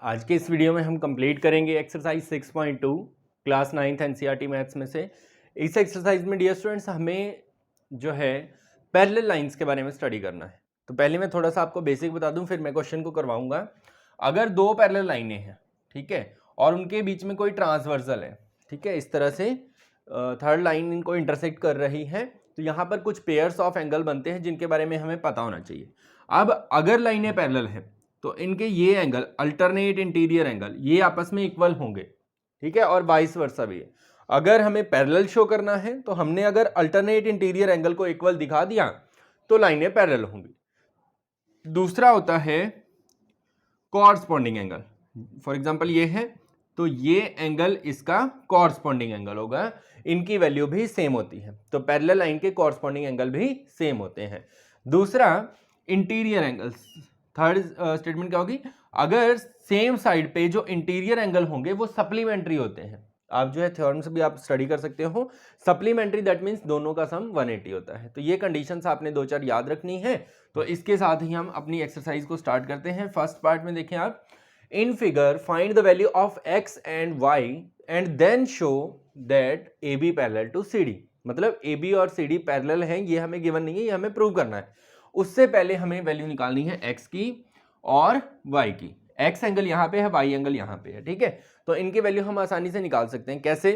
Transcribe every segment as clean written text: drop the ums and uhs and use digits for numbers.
आज के इस वीडियो में हम कंप्लीट करेंगे exercise 6.2 class 9th NCERT maths में से। इस एक्सरसाइज में डियर स्टूडेंट्स हमें जो है पैरेलल लाइंस के बारे में स्टडी करना है। तो पहले मैं थोड़ा सा आपको बेसिक बता दूं, फिर मैं क्वेश्चन को करवाऊंगा। अगर दो पैरेलल लाइनें हैं, ठीक है, और उनके बीच में कोई ट्रांसवर्सल है, ठीक है, इस तरह से थर्ड लाइन इनको इंटरसेक्ट कर रही है, तो यहाँ पर कुछ पेयर्स ऑफ एंगल बनते हैं जिनके बारे में हमें पता होना चाहिए। अब अगर लाइनें पैरेलल हैं तो इनके ये एंगल अल्टरनेट इंटीरियर एंगल ये आपस में इक्वल होंगे, ठीक है, और वाइस वर्सा भी है। अगर हमें पैरेलल शो करना है तो हमने अगर अल्टरनेट इंटीरियर एंगल को इक्वल दिखा दिया तो लाइनें पैरेलल होंगी। दूसरा होता है कॉरस्पॉन्डिंग एंगल। फॉर एग्जांपल ये है तो ये एंगल इसका कॉरस्पॉन्डिंग एंगल होगा, इनकी वैल्यू भी सेम होती है, तो पैरेलल लाइन के कॉरस्पॉन्डिंग एंगल भी सेम होते हैं। दूसरा इंटीरियर एंगल्स, थर्ड स्टेटमेंट क्या होगी, अगर सेम साइड पे जो इंटीरियर एंगल होंगे वो सप्लीमेंट्री होते हैं। आप जो है थ्योरम से भी आप स्टडी कर सकते हो, सप्लीमेंट्री दैट मींस दोनों का सम 180 होता है। तो ये कंडीशंस आपने दो चार याद रखनी है। तो इसके साथ ही हम अपनी एक्सरसाइज को स्टार्ट करते हैं। फर्स्ट पार्ट में देखें आप, in figure find the value of x and y and then show that A B parallel to C D. मतलब ए बी और सी डी पैरेलल हैं, ये हमें गिवन नहीं है, ये हमें प्रूव करना है। उससे पहले हमें वैल्यू निकालनी है x की और y की। x एंगल यहाँ पे है, y एंगल यहाँ पे है, ठीक है। तो इनकी वैल्यू हम आसानी से निकाल सकते हैं। कैसे?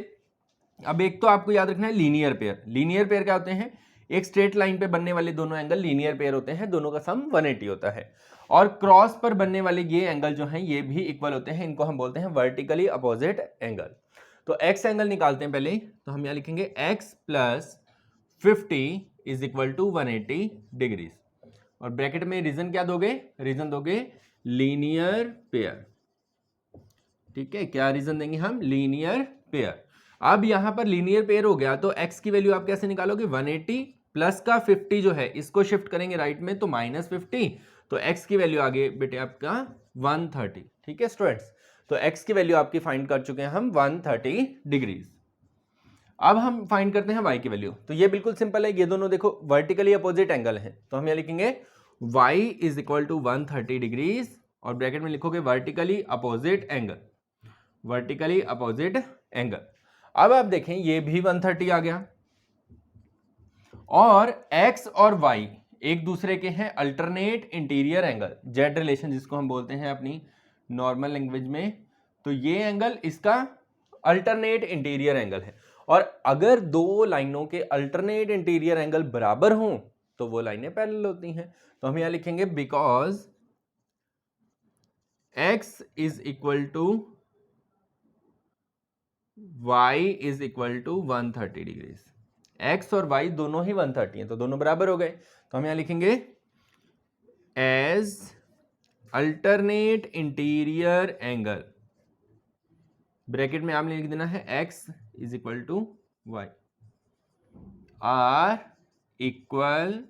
अब एक तो आपको याद रखना है लीनियर पेयर। लीनियर पेयर क्या होते हैं? एक स्ट्रेट लाइन पे बनने वाले दोनों एंगल लीनियर पेयर होते हैं, दोनों का सम 180 होता है। और क्रॉस पर बनने वाले ये एंगल जो हैं ये भी इक्वल होते हैं, इनको हम बोलते हैं वर्टिकली अपोजिट एंगल। तो x एंगल निकालते हैं पहले, तो हम यहाँ लिखेंगे x plus 50 is equal to 180 degrees, और ब्रैकेट में रीजन क्या दोगे? रीजन दोगे लीनियर पेयर, ठीक है। क्या रीजन देंगे हम? Linear pair. अब यहां पर लीनियर पेयर हो गया तो x की वैल्यू आप कैसे निकालोगे? 180 प्लस का 50 जो है इसको शिफ्ट करेंगे राइट में तो -50, तो x की वैल्यू आ गई बेटे आपका 130, ठीक है स्टूडेंट्स। तो x की वैल्यू आपकी फाइंड कर चुके हैं हम 130 डिग्रीज। अब हम फाइंड करते हैं y की वैल्यू। तो ये बिल्कुल सिंपल है, ये दोनों देखो वर्टिकली अपोजिट एंगल है, तो हम यहाँ लिखेंगे y is equal to 130 degrees और ब्रैकेट में लिखोगे vertically opposite angle, vertically opposite angle. अब आप देखें ये भी 130 आ गया, और x और y एक दूसरे के हैं alternate interior angle, Z relation जिसको हम बोलते हैं अपनी नॉर्मल लैंग्वेज में। तो ये एंगल इसका अल्टरनेट इंटीरियर एंगल है, और अगर दो लाइनों के अल्टरनेट इंटीरियर एंगल बराबर हों तो वो लाइनें पैरेलल होती हैं। तो हम यहां लिखेंगे because x is equal to y is equal to 130 degrees. x और y दोनों ही 130 हैं, तो दोनों बराबर हो गए। तो हम यहां लिखेंगे as alternate interior angle, bracket में आपने लिख देना है x is equal to y are equal,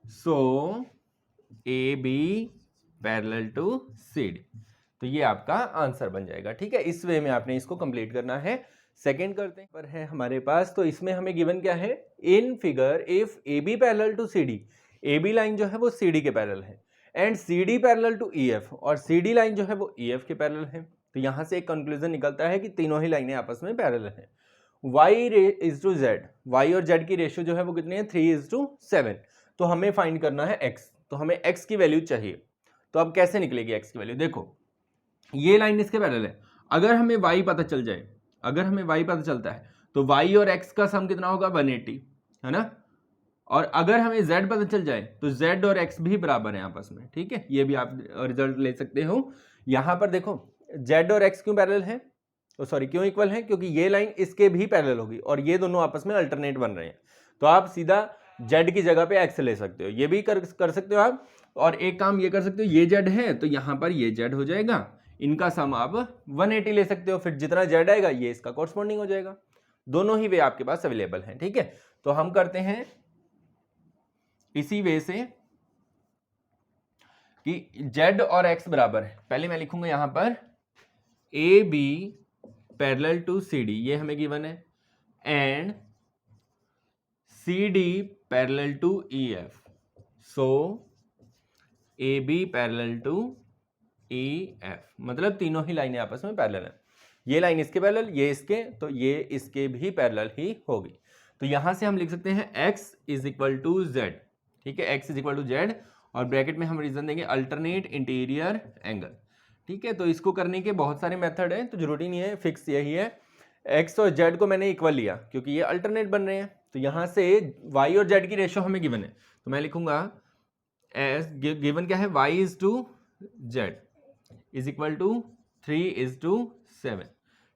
so A B parallel to C D. तो ये आपका आंसर बन जाएगा, ठीक है। इस वे में आपने इसको कंप्लीट करना है। सेकंड करते हैं पर है हमारे पास, तो इसमें हमें गिवन क्या है? In figure if A B parallel to C D, A B line जो है वो सी डी के पैरेलल है, and C D parallel to E F, और सी डी लाइन जो है वो ई एफ के पैरेलल है। तो यहां से एक कंक्लूजन निकलता है कि तीनों ही लाइनें आपस में पैरेलल हैं। y is to z, y और z की रेशियो जो है वो कितनी है? 3:7। तो हमें फाइंड करना है x, तो हमें x की वैल्यू चाहिए। तो अब कैसे निकलेगी x की वैल्यू? देखो ये लाइन इसके पैरेलल है, अगर हमें y पता चल जाए, अगर हमें y पता चलता है तो y और x का सम कितना होगा? 180, है ना। और अगर हमें z पता चल जाए तो z और x भी बराबर हैं आपस में, ठीक है। ये भी आप रिजल्ट ले सकते हो। यहां पर देखो z और x क्यों पैरेलल है, तो सॉरी क्यों इक्वल है? क्योंकि ये लाइन इसके भी पैरेलल होगी और ये दोनों आपस में अल्टरनेट बन रहे हैं। तो आप सीधा z की जगह पे x ले सकते हो, ये भी कर सकते हो आप। और एक काम ये कर सकते हो, ये z है तो यहां पर ये z हो जाएगा, इनका सम आप 180 ले सकते हो, फिर जितना z आएगा ये इसका कॉरस्पॉन्डिंग हो जाएगा। दोनों ही वे आपके पास अवेलेबल हैं, ठीक है। तो हम करते हैं इसी वे से कि z और x बराबर है। पहले मैं लिखूंगा यहां पर A B parallel to C D, ये हमें गिवन है, and C D parallel to E F, so A B parallel to E F, मतलब तीनों ही लाइनें आपस में पैरेलल हैं। ये लाइन इसके पैरेलल, ये इसके, तो ये इसके भी पैरेलल ही होगी। तो यहां से हम लिख सकते हैं x is equal to Z, ठीक है, x is equal to Z, और ब्रैकेट में हम रीजन देंगे अल्टरनेट इंटीरियर एंगल, ठीक है। तो इसको करने के बहुत सारे मेथड हैं, तो जरूरी नहीं है, फिक्स यही है। x और z को मैंने इक्वल लिया क्योंकि ये अल्टरनेट बन रहे हैं, तो यहां से y और z की रेशियो हमें गिवन है, तो मैं लिखूंगा एस गिवन क्या है, y is to z is equal to 3:7,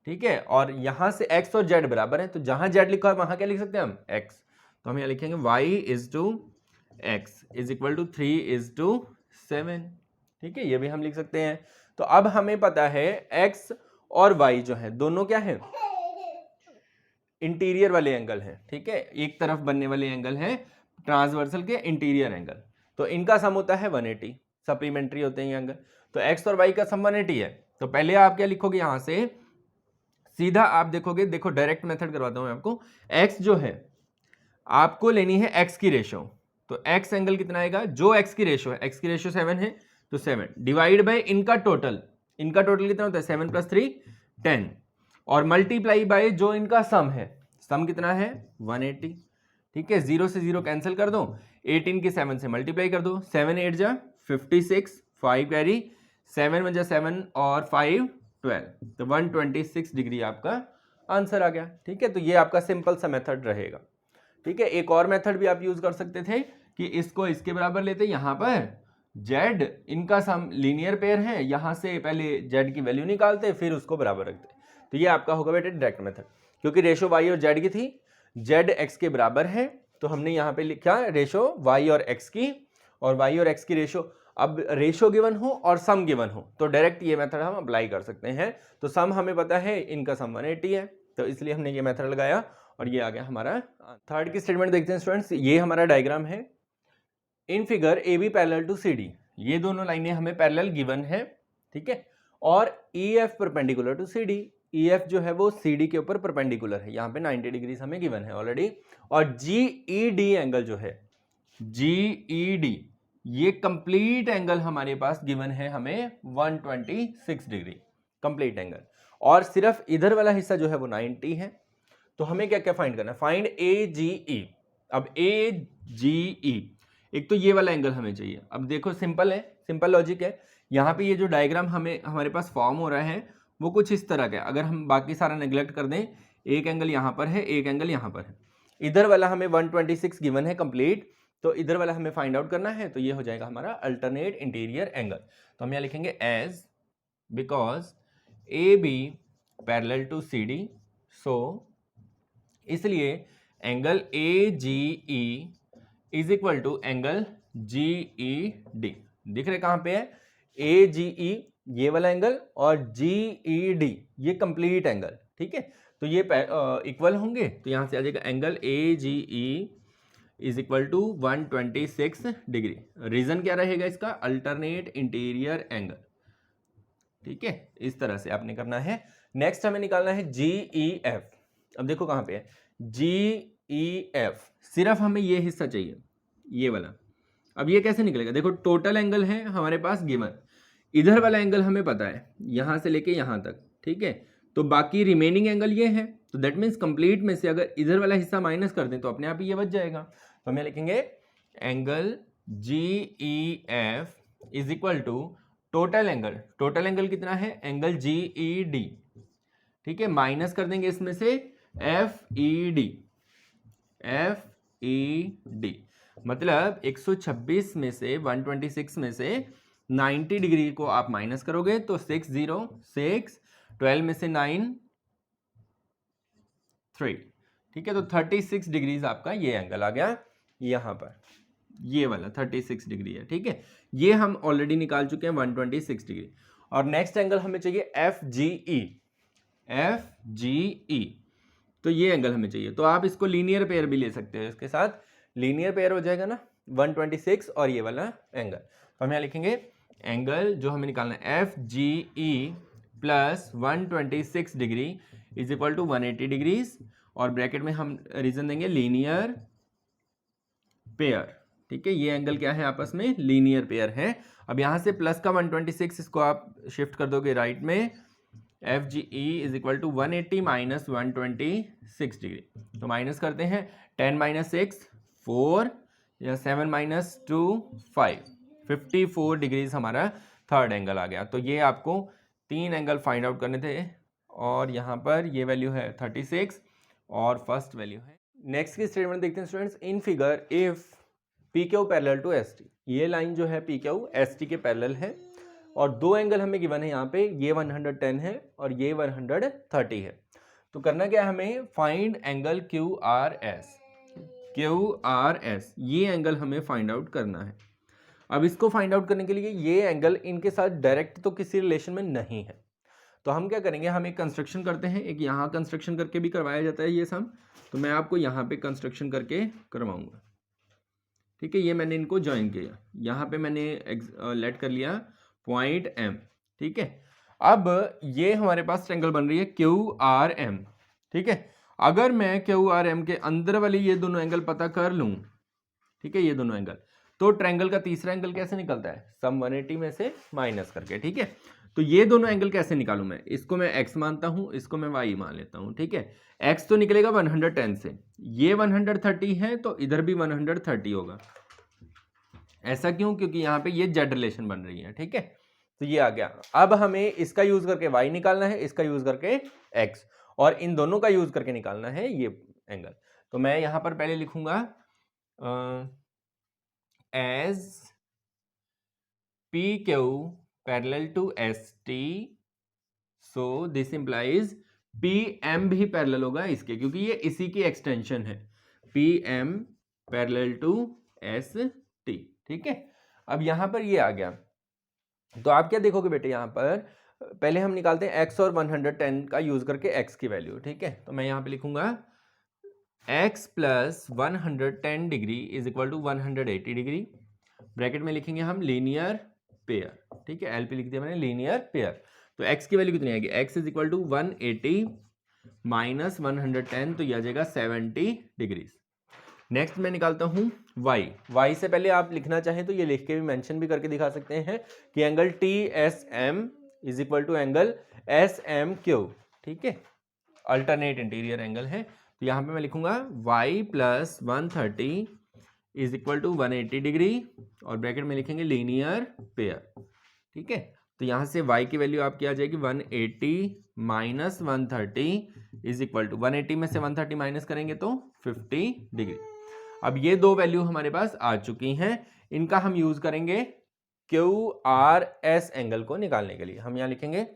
ठीक है। और यहां से x और z बराबर है, तो जहां z लिखा है वहां क्या लिख सकते हैं हम, x, तो हम यहां लिखेंगे y is to x is equal to 3:7, ठीक है, ये भी हम लिख सकते हैं। तो अब हमें पता है x और y जो है दोनों क्या है, इंटीरियर वाले एंगल हैं, ठीक है, एक तरफ बनने वाले एंगल हैं, ट्रांसवर्सल के इंटीरियर एंगल, तो इनका सम होता है 180, सप्लीमेंट्री होते हैं ये एंगल। तो x और y का सम 180 है, तो पहले आप क्या लिखोगे, यहां से सीधा आप देखोगे, देखो डायरेक्ट मेथड करवाता हूं मैं आपको। x जो है आपको लेनी है x की रेशो, तो x एंगल कितना आएगा, जो x की रेशो है, x की रेशो 7 है, तो 7 डिवाइड बाय इनका टोटल, इनका टोटल कितना होता है 7 + 3 10, और मल्टीप्लाई बाय जो इनका सम है, सम कितना है 180, ठीक है। 0 से 0 कैंसिल कर दो, 18 की 7 से मल्टीप्लाई कर दो, 7 8 जा 56, 5 कैरी, 7 1 जा 7 और 5 12, तो 126 डिग्री आपका आंसर आ गया, ठीक है। तो ये आपका सिंपल सा मेथड रहेगा, ठीक है। एक और मेथड भी आप यूज कर सकते थे कि इसको इसके बराबर लेते, यहां पर z इनका सम लीनियर पेयर है, यहां से पहले z की वैल्यू निकालते फिर उसको बराबर रखते, तो ये आपका होगा बेटे डायरेक्ट मेथड। क्योंकि रेशो y और z की थी, z x के बराबर है, तो हमने यहाँ पे लिखा रेशो y और x की, और y और x की रेशो, अब रेशो गिवन हो और सम गिवन हो तो डायरेक्ट ये मेथड हम अप्लाई कर सकते हैं। तो सम हमें पता है, इनका सम 180 है, तो इसलिए हमने ये मेथड लगाया और ये आ गया हमारा। थर्ड की स्टेटमेंट देखते हैं स्टूडेंट्स, ये हमारा डायग्राम है। In figure A B parallel to C D, ये दोनों लाइनें हमें पैरेलल गिवन है, ठीक है। और E F perpendicular to C D, E F जो है वो सी डी के ऊपर परपेंडिकुलर है, यहाँ पे 90 डिग्रीज हमें गिवन है ऑलरेडी। और जी ई डी एंगल जो है, जी ई डी, ये कंप्लीट एंगल हमारे पास गिवन है हमें 126 डिग्री कंप्लीट एंगल, और सिर्फ इधर वाला हिस्सा जो है वो 90 है। तो हमें क्या क्या फाइंड करना है, फाइंड ए जी ई। अब ए जी ई, एक तो ये वाला एंगल हमें चाहिए। अब देखो सिंपल है, सिंपल लॉजिक है, यहाँ पे ये जो डायग्राम हमारे पास फॉर्म हो रहा है वो कुछ इस तरह का है। अगर हम बाकी सारा नेग्लेक्ट कर दें, एक एंगल यहाँ पर है, एक एंगल यहाँ पर है, इधर वाला हमें 126 गिवन है कंप्लीट, तो इधर वाला हमें फाइंड आउट करना है, तो ये हो जाएगा हमारा अल्टरनेट इंटीरियर एंगल। तो हम यहाँ लिखेंगे as because A B parallel to C D, so इसलिए angle A G E is equal to angle G E D. दिख रहे कहां पे है, ए जी ई ये वाला एंगल और जी ई डी ये कंप्लीट एंगल, ठीक है। तो ये इक्वल होंगे, तो यहां से आ जाएगा angle A G E is equal to 126 degree. Reason क्या रहेगा इसका, अल्टरनेट इंटीरियर एंगल, ठीक है। इस तरह से आपने करना है। नेक्स्ट हमें निकालना है जी ई एफ। अब देखो कहां पे है जी ई एफ, सिर्फ हमें ये हिस्सा चाहिए, ये वाला। अब ये कैसे निकलेगा, देखो टोटल एंगल है हमारे पास गिवन, इधर वाला एंगल हमें पता है यहां से लेके यहां तक, ठीक है। तो बाकी रिमेनिंग एंगल ये है, तो दैट मीन्स कंप्लीट में से अगर इधर वाला हिस्सा माइनस कर दें तो अपने आप ही ये बच जाएगा। तो हम लिखेंगे angle G E F is equal to total angle, total angle कितना है एंगल जी ई डी, ठीक है, माइनस कर देंगे इसमें से F E D, F E D, मतलब 126 में से 126 में से 90 डिग्री को आप माइनस करोगे तो 606, 12 में से 9 3, ठीक है। तो 36 डिग्रीज आपका ये एंगल आ गया यहां पर, ये वाला 36 डिग्री है, ठीक है। ये हम ऑलरेडी निकाल चुके हैं 126 डिग्री। और नेक्स्ट एंगल हमें चाहिए F G E, F G ई, तो ये एंगल हमें चाहिए। तो आप इसको लीनियर पेयर भी ले सकते हो, इसके साथ लीनियर पेयर हो जाएगा ना 126 और ये वाला एंगल। तो हम यहाँ लिखेंगे एंगल जो हमें निकालना है F G E plus 126 degree is equal to 180 degrees, और ब्रैकेट में हम रीजन देंगे लीनियर पेयर, ठीक है, ये एंगल क्या है, आपस में लीनियर पेयर है। अब यहाँ से प्लस का 126 इसको आप शिफ्ट कर दोगे राइट में, F G E is equal to 180 minus 126 degree. तो माइनस करते हैं, 10 माइनस 6 4 या 7 माइनस 2 5, 54 डिग्रीज हमारा थर्ड एंगल आ गया। तो ये आपको 3 एंगल फाइंड आउट करने थे और यहाँ पर ये वैल्यू है 36 और फर्स्ट वैल्यू है। नेक्स्ट की स्टेटमेंट देखते हैं students, in figure if P Q parallel to S T, ये लाइन जो है पी क्यू एस टी के पैरेलल है और दो एंगल हमें गिवन है यहाँ पे, ये 110 है और ये 130 है। तो करना क्या है हमें, find angle Q R S, Q R S ये एंगल हमें फाइंड आउट करना है। अब इसको फाइंड आउट करने के लिए ये एंगल इनके साथ डायरेक्ट तो किसी रिलेशन में नहीं है, तो हम क्या करेंगे, हम एक कंस्ट्रक्शन करते हैं, एक यहाँ कंस्ट्रक्शन करके भी करवाया जाता है ये सम, तो मैं आपको यहाँ पे कंस्ट्रक्शन करके करवाऊंगा। ठीक है, ये मैंने इनको ज्वाइन किया, यहाँ पे मैंने लेट कर लिया पॉइंट एम। ठीक है, अब ये हमारे पास ट्रायंगल बन रही है क्यू आर एम। ठीक है, अगर मैं क्यू आर एम के अंदर वाली ये दोनों एंगल पता कर लूं, ठीक है ये दोनों एंगल, तो ट्रायंगल का तीसरा एंगल कैसे निकलता है, सम 180 में से माइनस करके। ठीक है, तो ये दोनों एंगल कैसे निकालूं मैं, इसको मैं x मानता हूं, इसको मैं y मान लेता हूं। ठीक है, x तो निकलेगा 110 से, ये 130 है तो इधर भी 130 होगा। ऐसा क्यों, क्योंकि यहाँ पे ये z रिलेशन बन रही है। ठीक है, तो ये आ गया। अब हमें इसका यूज करके y निकालना है, इसका यूज करके x, और इन दोनों का यूज करके निकालना है ये एंगल। तो मैं यहां पर पहले लिखूंगा as P Q parallel to S T, so this implies P M भी पैरेलल होगा इसके, क्योंकि ये इसी की एक्सटेंशन है, P M parallel to S T. ठीक है, अब यहां पर ये आ गया, तो आप क्या देखोगे बेटे, यहां पर पहले हम निकालते हैं x और 110 का यूज करके x की वैल्यू। ठीक है, तो मैं यहां पे लिखूंगा x plus 110 degree is equal to 180 degree, bracket में लिखेंगे हम लीनियर पेयर। ठीक है, एल पे लिख दिया मैंने लीनियर पेयर। तो x की वैल्यू कितनी आएगी, x is equal to 180 minus 110, तो यह आ जाएगा 70 डिग्रीज। नेक्स्ट मैं निकालता हूं y से पहले आप लिखना चाहें तो ये लिख के भी मेंशन भी करके दिखा सकते हैं कि angle T S M is equal to angle S M Q. ठीक है, अल्टरनेट इंटीरियर एंगल है, तो यहां पे मैं लिखूंगा y plus 130 is equal to 180 degree और ब्रैकेट में लिखेंगे लीनियर पेयर। ठीक है, तो यहां से y की वैल्यू आपकी आ जाएगी 180 माइनस 130 इज इक्वल टू 180 में से 130 माइनस करेंगे तो 50 डिग्री। अब ये दो वैल्यू हमारे पास आ चुकी हैं, इनका हम यूज करेंगे क्यू आर एस एंगल को निकालने के लिए। हम यहां लिखेंगे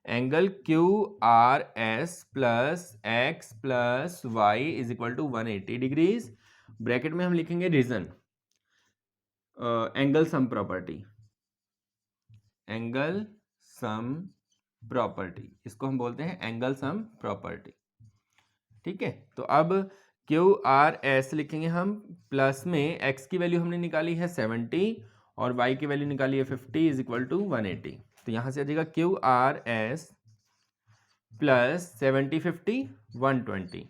angle Q R S plus X plus Y is equal to 180 degrees, bracket में हम लिखेंगे reason angle sum property, angle sum property, इसको हम बोलते हैं एंगल सम प्रॉपर्टी। ठीक है, तो अब क्यू आर एस लिखेंगे हम, प्लस में x की वैल्यू हमने निकाली है 70 और y की वैल्यू निकाली है 50 इज इक्वल टू 180। तो यहां से आ जाएगा Q R S plus 70 50 120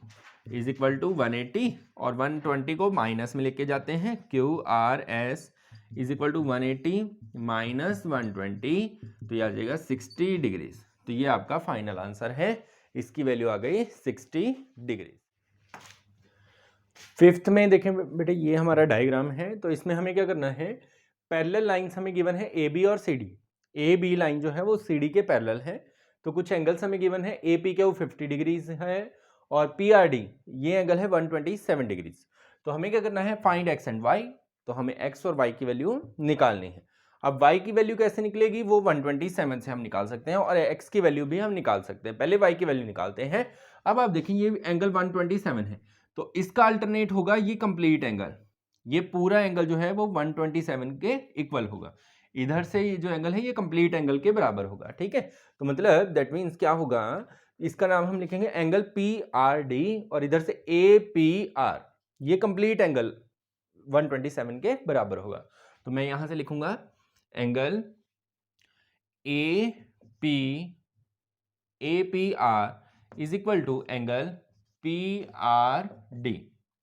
is equal to 180 और 120 को माइनस में लेके जाते हैं, Q R S is equal to 180 minus 120, तो ये आ जाएगा 60 डिग्रीज। तो ये आपका फाइनल आंसर है, इसकी वैल्यू आ गई 60 डिग्री। फिफ्थ में देखें बेटे, ये हमारा डायग्राम है, तो इसमें हमें क्या करना है, पैरेलल लाइंस हमें गिवन है ए बी और C D. A B line जो है वो सी डी के पैरेलल है, तो कुछ एंगल्स हमें गिवन है, ए पी के 50 डिग्रीज है और पी आर डी ये एंगल है 127 डिग्रीज। तो हमें क्या करना है, फाइंड एक्स एंड वाई, तो हमें एक्स और वाई की वैल्यू निकालनी है। अब y की वैल्यू कैसे निकलेगी, वो 127 से हम निकाल सकते हैं और x की वैल्यू भी हम निकाल सकते हैं। पहले y की वैल्यू निकालते हैं। अब आप देखें ये एंगल 127 है, तो इसका अल्टरनेट होगा ये कंप्लीट एंगल, ये पूरा एंगल जो है वो 127 के इक्वल होगा। इधर से ये जो एंगल है ये कंप्लीट एंगल के बराबर होगा। ठीक है, तो मतलब दैट मीन्स क्या होगा, इसका नाम हम लिखेंगे एंगल पी आर डी और इधर से ए पी आर, ये कंप्लीट एंगल 127 के बराबर होगा। तो मैं यहां से लिखूंगा angle A P R is equal to angle P R D.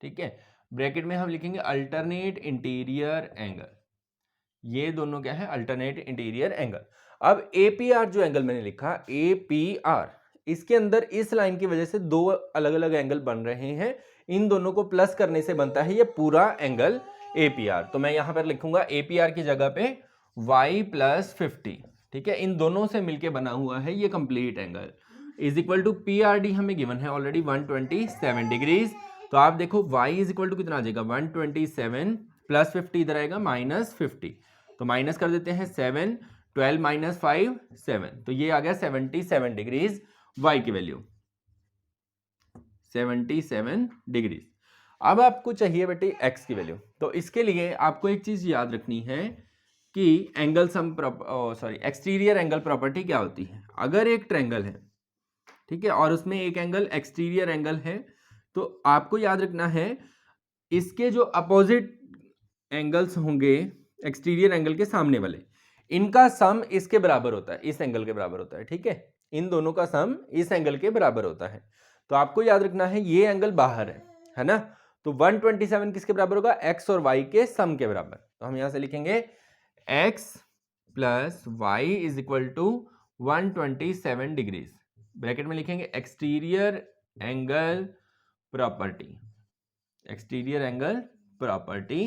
ठीक है, ब्रैकेट में हम लिखेंगे अल्टरनेट इंटीरियर एंगल। ये दोनों क्या है? Alternate interior angle. अब APR जो एंगल मैंने लिखा APR, इसके अंदर इस लाइन की वजह से दो अलग अलग एंगल बन रहे हैं, इन दोनों को प्लस करने से बनता है ये पूरा एंगल APR। तो मैं यहां पर लिखूंगा APR की जगह पे y + 50, ठीक है, इन दोनों से मिलके बना हुआ है ये complete angle, is equal to PRD हमें गिवन है ऑलरेडी 127 डिग्रीज। तो आप देखो y इज इक्वल टू कितना आ जाएगा? 127 + 50 इधर आएगा -50, तो माइनस कर देते हैं 7, 12 - 5 7, तो ये आ गया 77 डिग्रीज y की वैल्यू 77 डिग्रीज। अब आपको चाहिए बेटे x की वैल्यू, तो इसके लिए आपको एक चीज याद रखनी है कि angle sum exterior angle property क्या होती है। अगर एक ट्रायंगल है, ठीक है, और उसमें एक एंगल एक्सटीरियर एंगल है, तो आपको याद रखना है इसके जो अपोजिट एंगल्स होंगे एक्सटीरियर एंगल के सामने वाले, इनका सम इसके बराबर होता है, इस एंगल के बराबर होता है, ठीक है, इन दोनों का सम इस एंगल के बराबर होता है। तो आपको याद रखना है ये एंगल बाहर है ना, तो 127 किसके बराबर होगा? x और y के सम के बराबर। तो हम यहां से लिखेंगे x + y is equal to 127 degrees, bracket में लिखेंगे exterior angle property, exterior angle property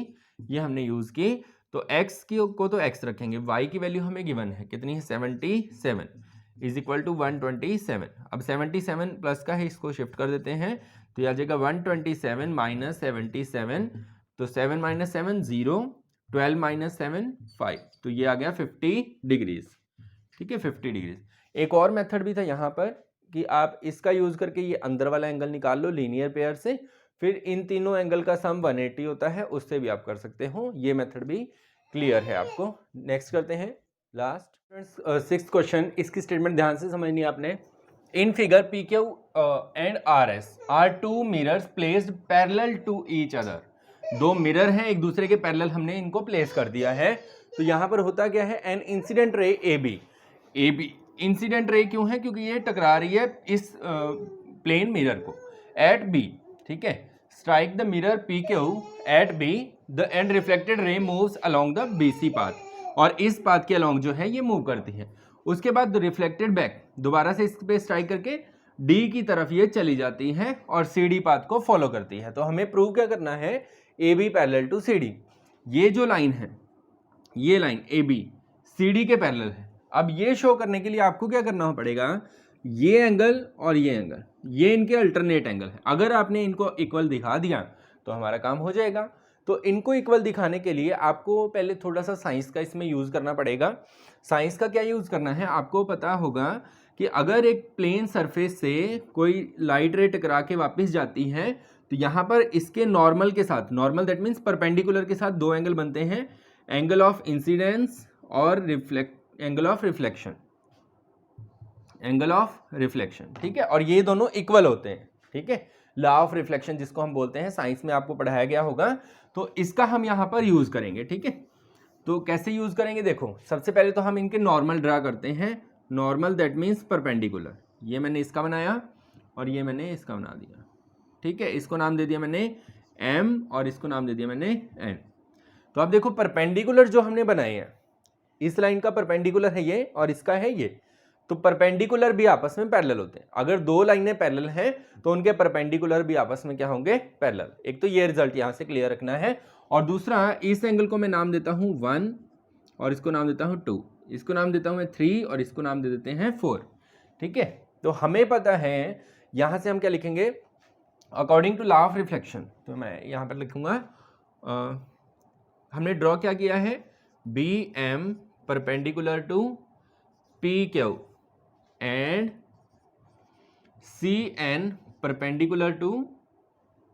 ये हमने यूज की। तो x को तो x रखेंगे, y की वैल्यू हमें गिवन है कितनी है? 77 इज इक्वल टू 127। अब 77 प्लस का है, इसको शिफ्ट कर देते हैं, तो यह आ जाएगा 127 - 77, तो 7 - 7 0, 12 - 7 5, तो ये आ गया 50 डिग्रीज, ठीक है, 50 डिग्रीज। एक और मेथड भी था यहाँ पर कि आप इसका यूज करके ये अंदर वाला एंगल निकाल लो लीनियर पेयर से, फिर इन तीनों एंगल का सम 180 होता है, उससे भी आप कर सकते हो, ये मेथड भी क्लियर है आपको। नेक्स्ट करते हैं लास्ट 6th क्वेश्चन, इसकी स्टेटमेंट ध्यान से समझनी है आपने। In figure PQ and RS are two mirrors placed parallel to each other, दो मिरर हैं एक दूसरे के पैरेलल, हमने इनको प्लेस कर दिया है। तो यहां पर होता क्या है? An incident ray AB incident ray क्यों है? क्योंकि ये टकरा रही है इस प्लेन मिरर को एट B, ठीक है, strike the mirror PQ at B, the and reflected ray moves along the BC path, और इस पाथ के अलोंग जो है ये मूव करती है। उसके बाद रिफ्लेक्टेड बैक दोबारा से इस पे स्ट्राइक करके D की तरफ ये चली जाती है और CD पाथ को फॉलो करती है। तो हमें प्रूव क्या करना है? AB पैरेलल टू CD, ये जो लाइन है, ये लाइन AB CD के पैरेलल है। अब ये शो करने के लिए आपको क्या करना पड़ेगा? ये एंगल और ये एंगल, ये इनके अल्टरनेट एंगल है, अगर आपने इनको इक्वल दिखा दिया तो हमारा काम हो जाएगा। तो इनको इक्वल दिखाने के लिए आपको पहले थोड़ा सा साइंस का इसमें यूज करना पड़ेगा। साइंस का क्या यूज करना है? आपको पता होगा कि अगर एक प्लेन सरफेस से कोई लाइट रे टकरा के वापस जाती है, तो यहाँ पर इसके नॉर्मल के साथ, नॉर्मल दैट मीन्स परपेंडिकुलर के साथ दो एंगल बनते हैं, एंगल ऑफ इंसिडेंस और angle of reflection, angle of reflection, ठीक है, और ये दोनों इक्वल होते हैं, ठीक है, लॉ ऑफ रिफ्लेक्शन जिसको हम बोलते हैं, साइंस में आपको पढ़ाया गया होगा। तो इसका हम यहाँ पर यूज करेंगे, ठीक है। तो कैसे यूज करेंगे? देखो, सबसे पहले तो हम इनके नॉर्मल ड्रा करते हैं। नॉर्मल दैट मीन्स परपेंडिकुलर, ये मैंने इसका बनाया और ये मैंने इसका बना दिया, ठीक है, इसको नाम दे दिया मैंने M और इसको नाम दे दिया मैंने N। तो अब देखो परपेंडिकुलर जो हमने बनाए हैं, इस लाइन का परपेंडिकुलर है ये और इसका है ये, तो परपेंडिकुलर भी आपस में पैरेलल होते हैं। अगर दो लाइनें पैरेलल हैं तो उनके परपेंडिकुलर भी आपस में क्या होंगे? पैरेलल। एक तो ये रिजल्ट यहां से क्लियर रखना है, और दूसरा इस एंगल को मैं नाम देता हूं 1 और इसको नाम देता हूं 2, इसको नाम देता हूं मैं 3 और इसको नाम दे देते हैं 4, ठीक है। तो हमें पता है यहां से हम क्या लिखेंगे? According to law of reflection, तो मैं यहां पर लिखूंगा हमने ड्रॉ क्या किया है? BM perpendicular to PQ and CN perpendicular to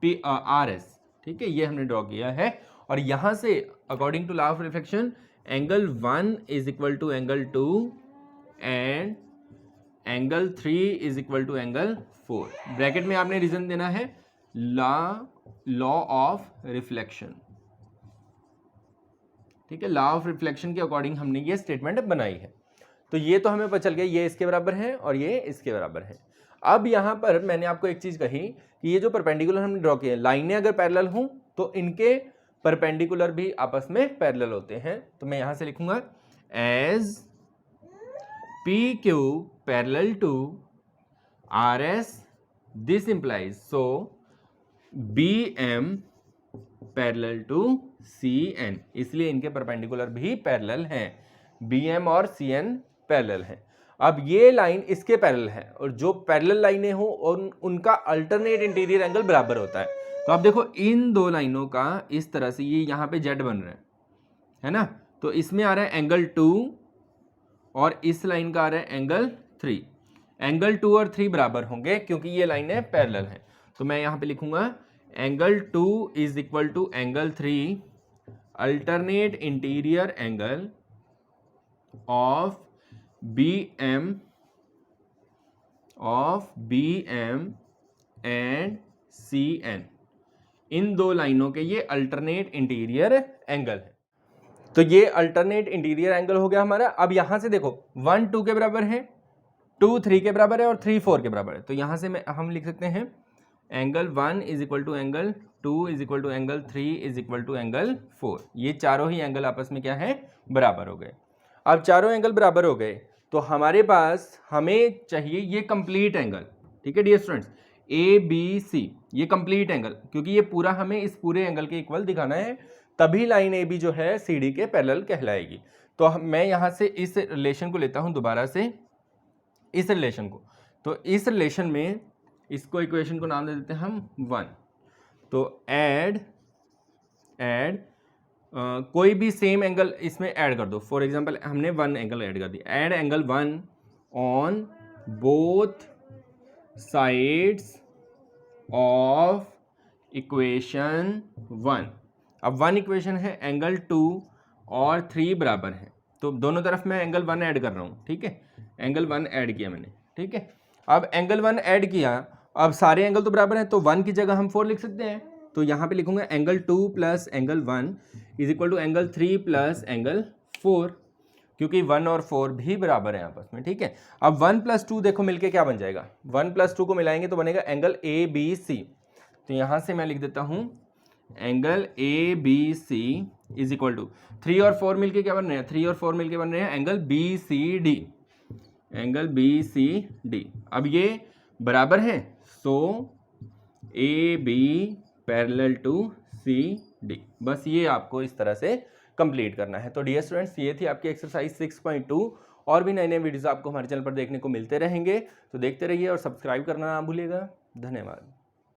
RS, ठीक है, ये हमने ड्रॉ किया है। और यहां से according to law of reflection angle 1 is equal to angle 2 and angle 3 is equal to angle 4। Bracket में आपने रीजन देना है लॉ ऑफ रिफ्लेक्शन, ठीक है, लॉ ऑफ रिफ्लेक्शन के अकॉर्डिंग हमने ये स्टेटमेंट बनाई है। तो ये तो हमें पता चल गया ये इसके बराबर है और ये इसके बराबर है। अब यहाँ पर मैंने आपको एक चीज कही कि ये जो परपेंडिकुलर हमने ड्रॉ किए, लाइनें अगर पैरेलल हों तो इनके परपेंडिकुलर भी आपस में पैरेलल होते हैं। तो मैं यहां से लिखूंगा as P Q parallel to R S, this implies so B M parallel to C N, इसलिए इनके परपेंडिकुलर भी पैरेलल हैं, बी एम और सी एन पैरेलल हैं। अब ये लाइन इसके पैरेलल है और जो पैरेलल लाइनें हो और उनका अल्टरनेट इंटीरियर एंगल बराबर होता है। तो आप देखो इन दो लाइनों का इस तरह से ये यहाँ पे जेड बन रहा है ना, तो इसमें आ रहा है एंगल 2 और इस लाइन का आ रहा है एंगल 3। एंगल 2 और 3 बराबर होंगे क्योंकि ये लाइनें पैरेलल हैं। तो मैं यहाँ पे लिखूंगा angle 2 is equal to angle 3 alternate interior angle of BM and CN। इन दो लाइनों के ये अल्टरनेट इंटीरियर एंगल है। तो ये अल्टरनेट इंटीरियर एंगल हो गया हमारा। अब यहां से देखो 1 2 के बराबर है, 2 3 के बराबर है और 3 4 के बराबर है। तो यहां से हम लिख सकते हैं angle 1 is equal to angle 2 is equal to angle 3 is equal to angle 4। ये चारों ही एंगल आपस में क्या है, बराबर हो गए। अब चारों एंगल बराबर हो गए तो हमारे पास हमें चाहिए ये कंप्लीट एंगल। ठीक है डियर स्टूडेंट्स, ABC ये कंप्लीट एंगल, क्योंकि ये पूरा हमें इस पूरे एंगल के इक्वल दिखाना है, तभी लाइन AB जो है CD के पैरेलल कहलाएगी। तो मैं यहाँ से इस रिलेशन को लेता हूँ दोबारा से, इस रिलेशन को। तो इस रिलेशन में इसको इक्वेशन को नाम दे देते हैं हम 1। तो ऐड कोई भी सेम एंगल इसमें ऐड कर दो। फॉर एग्जांपल हमने 1 एंगल ऐड कर दिया, add angle 1 on both sides of equation 1। अब 1 इक्वेशन है, एंगल 2 और 3 बराबर है, तो दोनों तरफ मैं एंगल 1 ऐड कर रहा हूँ। ठीक है, एंगल 1 ऐड किया मैंने। ठीक है, अब एंगल 1 ऐड किया, अब सारे एंगल तो बराबर हैं, तो 1 की जगह हम 4 लिख सकते हैं। तो यहाँ पे लिखूंगा angle 2 plus angle 1 is equal to angle 3 plus angle 4, क्योंकि 1 और 4 भी बराबर हैं आपस में। ठीक है, अब 1 प्लस 2 देखो मिलके क्या बन जाएगा, 1 प्लस 2 को मिलाएंगे तो बनेगा एंगल ABC। तो यहाँ से मैं लिख देता हूँ angle ABC is equal to 3 और 4 मिलके क्या बन रहे हैं, 3 और 4 मिलके बन रहे हैं एंगल BCD, एंगल BCD। अब ये बराबर है, सो AB पैरेलल टू CD। बस ये आपको इस तरह से कंप्लीट करना है। तो डियर स्टूडेंट्स, ये थी आपकी एक्सरसाइज 6.2। और भी नए नए वीडियोस आपको हमारे चैनल पर देखने को मिलते रहेंगे, तो देखते रहिए और सब्सक्राइब करना ना भूलिएगा। धन्यवाद।